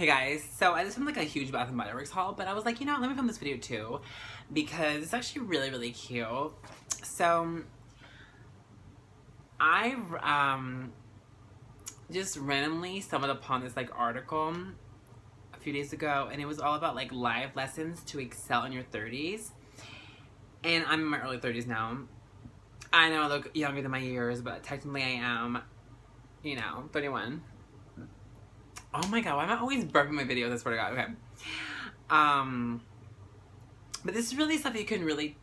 Hey guys, so I just filmed like a huge Bath and Body Works haul, but I was like, you know what, let me film this video too, because it's actually really cute. So I just randomly stumbled upon this like article a few days ago, and it was all about like life lessons to excel in your 30s. And I'm in my early 30s now. I know I look younger than my years, but technically I am, 31. Oh my god, why am I always burping my videos? I swear to god. Okay. But this is really stuff you can really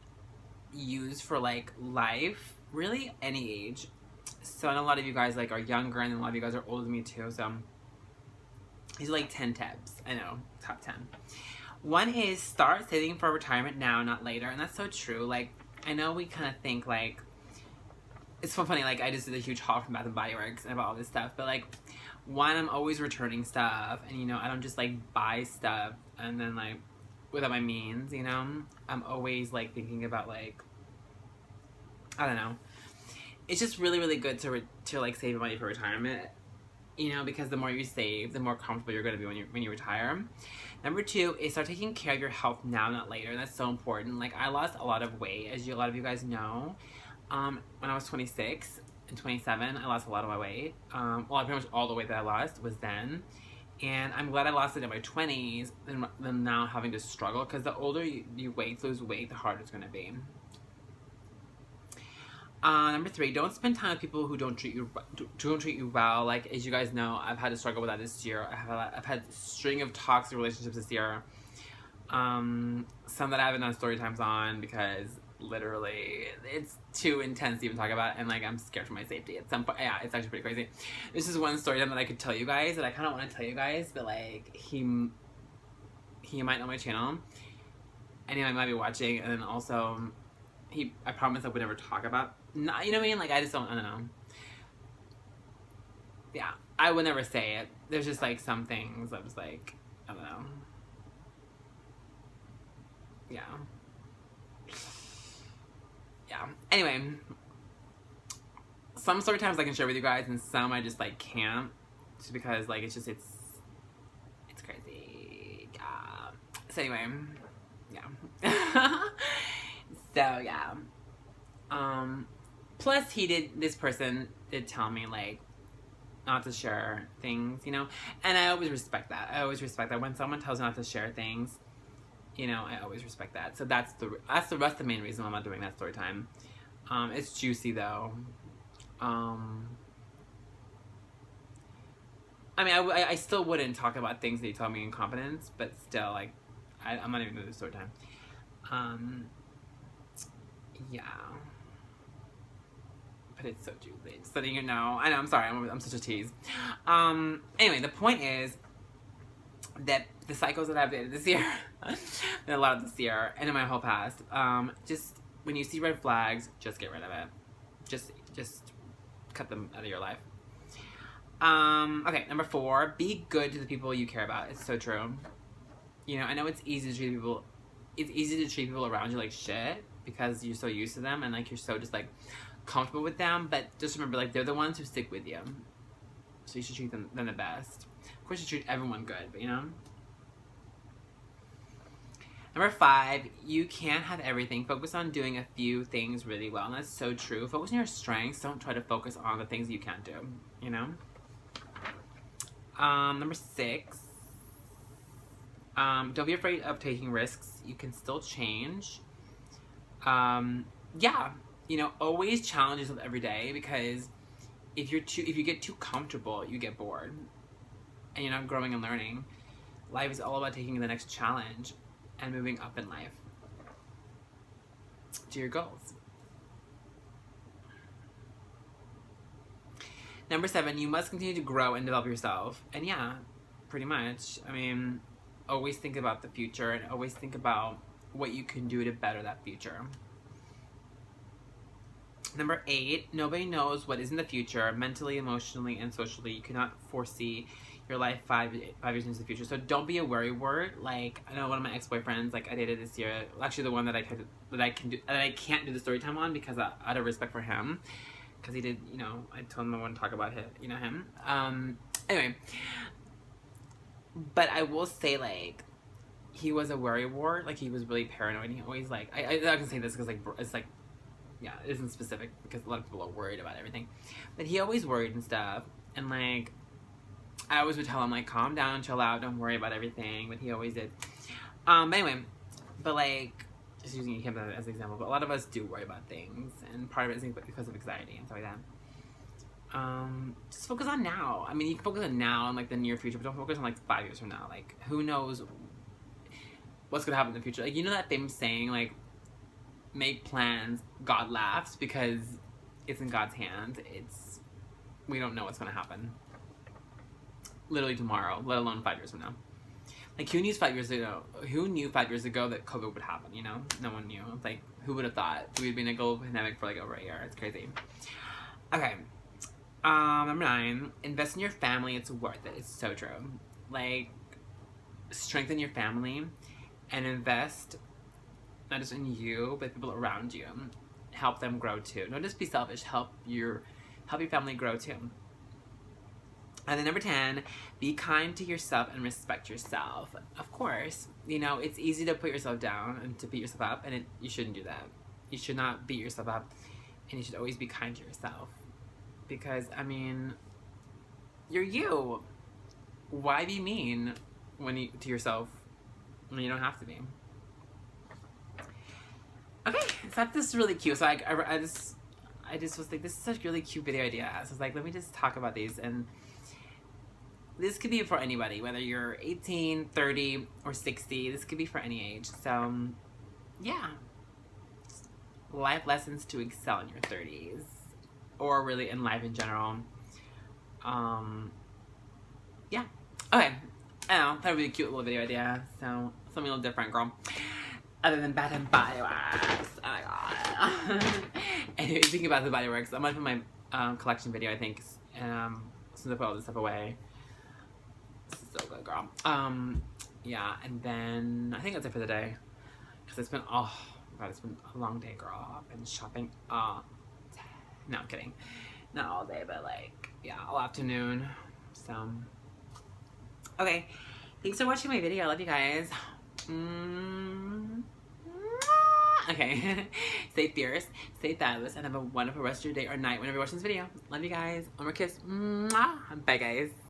use for like life, really any age. So I know a lot of you guys like are younger, and a lot of you guys are older than me too. So these are like 10 tips. I know, top 10. One is start saving for retirement now, not later, and that's so true. Like I know we kind of think like it's so funny. Like I just did a huge haul from Bath and Body Works and about all this stuff, but like one, I'm always returning stuff, and I don't just like buy stuff and then like without my means. I'm always like thinking about like, I don't know. It's just really good to like save money for retirement, because the more you save, the more comfortable you're going to be when you retire. Number two is start taking care of your health now, not later. And that's so important. Like I lost a lot of weight, as a lot of you guys know, when I was 26 and 27. I lost a lot of my weight. Well, pretty much all the weight that I lost was then. And I'm glad I lost it in my 20s than now having to struggle, because the older you lose weight, the harder it's going to be. Number three, don't spend time with people who don't treat you well. Like, as you guys know, I've had to struggle with that this year. I've had a string of toxic relationships this year. Some that I haven't done story times on because literally it's too intense to even talk about, and like I'm scared for my safety at some point. Yeah, it's actually pretty crazy. This is one story time that I could tell you guys that I kind of want to tell you guys, but like he might know my channel, and he might be watching, and then also I promise I would never talk about. Not, you know what I mean? Like I don't know. Yeah, I would never say it. There's just like some things I was like, I don't know. Yeah. Anyway, some story times I can share with you guys, and some I just like can't, just because like it's crazy. Yeah. So anyway, yeah. So yeah. Plus this person did tell me like not to share things, and I always respect that. When someone tells me not to share things, I always respect that. So that's the main reason why I'm not doing that story time. It's juicy though. I mean, I still wouldn't talk about things that you told me in confidence, but still, like, I'm not even doing the story time. Yeah. But it's so juicy. Just letting you know. I know, I'm sorry, I'm such a tease. Anyway, the point is that the cycles that I've dated this year, and a lot of this year, and in my whole past, just when you see red flags, just get rid of it. Just cut them out of your life. Okay, number four, be good to the people you care about. It's so true. I know it's easy to treat people. It's easy to treat people around you like shit because you're so used to them and like you're so just like comfortable with them. But just remember, like they're the ones who stick with you, so you should treat them the best. Of course, you treat everyone good, but Number five, you can't have everything. Focus on doing a few things really well, and that's so true. Focus on your strengths. Don't try to focus on the things you can't do. Number six, don't be afraid of taking risks. You can still change. Yeah, always challenge yourself every day, because if you get too comfortable, you get bored, and you're not growing and learning. Life is all about taking the next challenge and moving up in life to your goals. Number seven, you must continue to grow and develop yourself. And yeah, pretty much. I mean, always think about the future and always think about what you can do to better that future. Number eight, nobody knows what is in the future, mentally, emotionally, and socially. You cannot foresee your life 5 years into the future. So don't be a worrywart. Like, I know one of my ex-boyfriends, like I dated this year, actually the one that I can't do the story time on because out of respect for him, because he did, I told him I wouldn't talk about him. Anyway, But I will say, like, he was a worrywart. Like, he was really paranoid. He always, like, I can say this because, like, it's like, yeah, it isn't specific because a lot of people are worried about everything. But he always worried and stuff. And, like, I always would tell him, like, calm down, chill out, don't worry about everything. But he always did. But anyway, but, like, just using him as an example. But a lot of us do worry about things. And part of it is because of anxiety and stuff like that. Just focus on now. I mean, you can focus on now and, like, the near future. But don't focus on, like, 5 years from now. Like, who knows what's going to happen in the future. Like, you know that famous saying, like, make plans, God laughs, because it's in God's hand. We don't know what's going to happen literally tomorrow, let alone 5 years from now. Like, who knew 5 years ago that COVID would happen, you know? No one knew. It's like, who would have thought we'd be in a global pandemic for, like, over a year? It's crazy. Okay. Number 9, invest in your family. It's worth it. It's so true. Like, strengthen your family and invest not just in you, but people around you. Help them grow too. Don't just be selfish. Help your family grow too. And then number 10, be kind to yourself and respect yourself. Of course, you know, it's easy to put yourself down and to beat yourself up, and you shouldn't do that. You should not beat yourself up, and you should always be kind to yourself. Because, I mean, you're you. Why be mean to yourself when you don't have to be? Okay, so that's just really cute. So I just was like, this is such a really cute video idea. So I was like, let me just talk about these. And this could be for anybody, whether you're 18, 30, or 60. This could be for any age. So, yeah. Life lessons to excel in your 30s. Or really in life in general. Yeah. Okay. I don't know. That would be a cute little video idea. So, something a little different, girl. Other than Bath and Body Works. Oh my god. Anyway, speaking about the Body Works, I'm gonna put my collection video, I think, since I put all this stuff away. This is so good, girl. Yeah, and then I think that's it for the day. Because it's been, oh god, it's been a long day, girl. I've been shopping all day. No, I'm kidding. Not all day, but like, yeah, all afternoon. So, okay. Thanks for watching my video. I love you guys. Okay. Stay fierce, stay fabulous, and have a wonderful rest of your day or night whenever you're watching this video. Love you guys. One more kiss. Bye, guys.